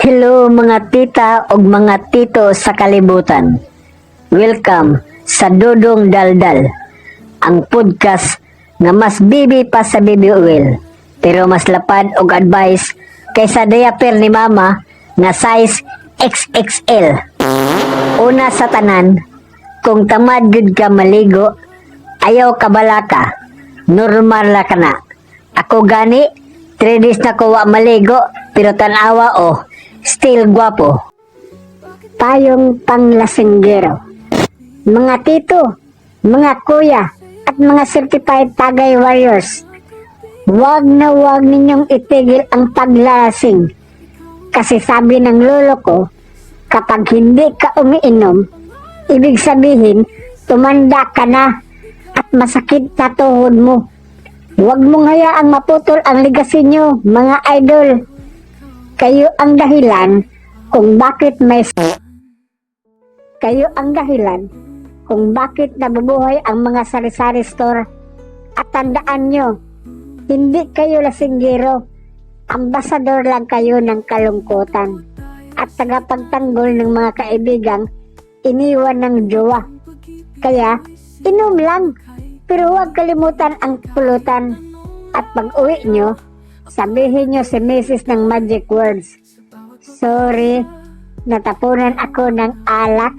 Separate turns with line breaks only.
Hello mga tita ug mga tito sa kalibutan. Welcome sa Dodong Daldal, ang podcast nga mas bibi pa sa baby oil, pero mas lapad og advice kaysa diaper ni mama nga size XXL. Una sa tanan, kung tamad gud ka maligo, ayaw ka balaka, normal la ka na. Ako gani, 3 days na ko wa maligo, pero tanawa still guwapo. Payong panglasinggero. Mga tito, mga kuya, at mga certified tagay warriors, wag na wag ninyong itigil ang paglalasing. Kasi sabi ng lolo ko, kapag hindi ka umiinom, ibig sabihin, tumanda ka na at masakit na tuhod mo. Huwag mong hayaang maputol ang legacy nyo, mga idol. Kayo ang dahilan kung bakit nabubuhay ang mga sari-sari store. At tandaan nyo, hindi kayo lasinggero. Ambasador lang kayo ng kalungkutan. At tagapagtanggol ng mga kaibigang iniwan ng jowa. Kaya, inom lang. Pero huwag kalimutan ang pulutan. At pag uwi nyo, sabihin nyo si Mrs. ng magic words. Sorry, natapunan ako ng alak.